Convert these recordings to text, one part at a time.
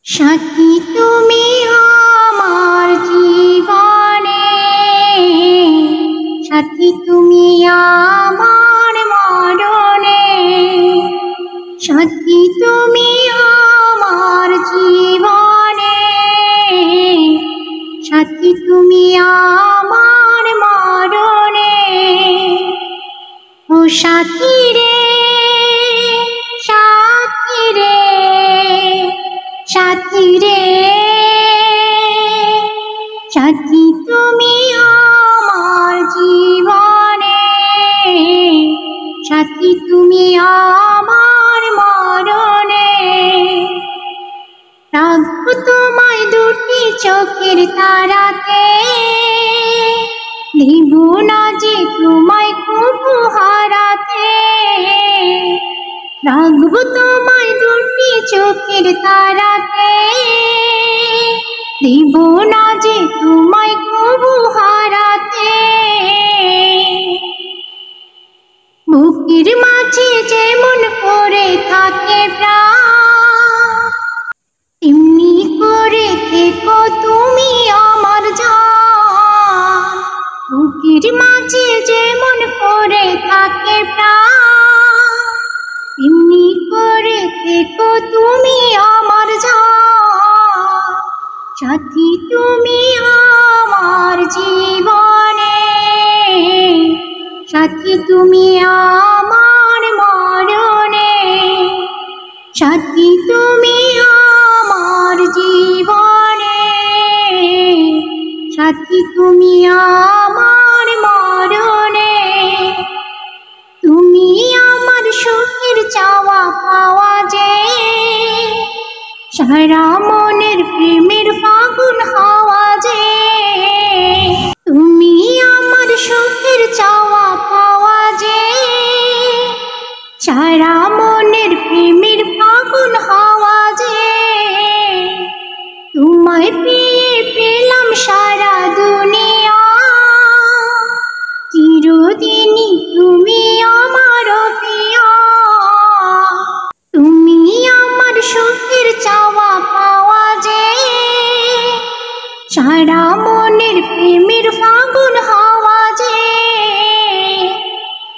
সাথী তুমি আমার জীবনে, সাথী তুমি আমার মরণে, সাথী তুমি আমার জীবনে, সাথী তুমি আমার মরণে। ও সাথী রে, সাথী রে, সাথী রে, সাথী তুমি আমার জীবনে, সাথী তুমি আমার মরণে। রাখবো তোমায় দুটি চোখের তারাতে, দিব না যে তোমায় কবু হারাতে। রাখবো তোমায় দুটি চোখের তারাতে, দিব না যে তোমায় কবু হারাতে। বুকের মাঝে যেমন করে থাকে প্রাণ, তেমনি করে থেকো তুমি আমার জান। বুকের মাঝে যেমন করে থাকে প্রাণ, তেমনি করে থেকো তুমি আমার জান। সাথী তুমি আমার জীবনে, সাথী তুমি আমার মরণে, সাথী তুমি আমার জীবনে, সাথী তুমি আমার মরণে। তুমি আমার সুখের চাওয়া পাওয়া যে, সারা মনের প্রেমের ফাগুন হাওয়া যে। তুমি আমার সুখের চাওয়া পাওয়া যে, সারা মনের প্রেমের ফাগুন হাওয়া যে। তোমায় পেয়ে পেলাম সারা দুনিয়া, চিরদিনই তুমি আমার প্রিয়া। তুমি আমার সুখের চাওয়া পাওয়া যে, সারা মনের প্রেমের ফাগুন হাওয়া যে।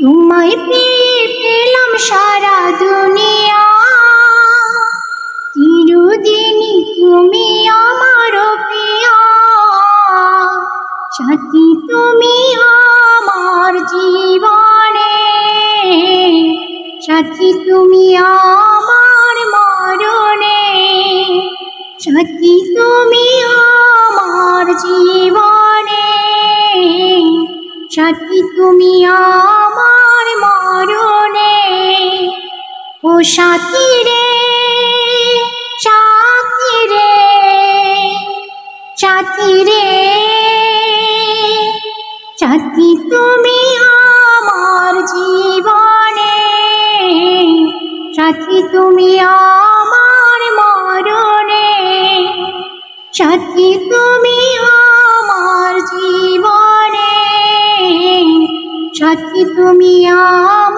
তোমায় পেয়ে পেলাম সারা দুনিয়া, চিরদিনই তুমি আমার প্রিয়া। সাথী তুমি আমার জীবনে, সাথী তুমি আমার মরণে, সাথী তুমি আমার জীবনে, সাথী তুমি আমার মরণে। ও সাথী রে, সাথী রে, সাথী রে, সাথী তুমি আমার জীবনে, সাথী তুমি আমার মরণে, সাথী তুমি আমার জীবনে, সাথী তুমি আমার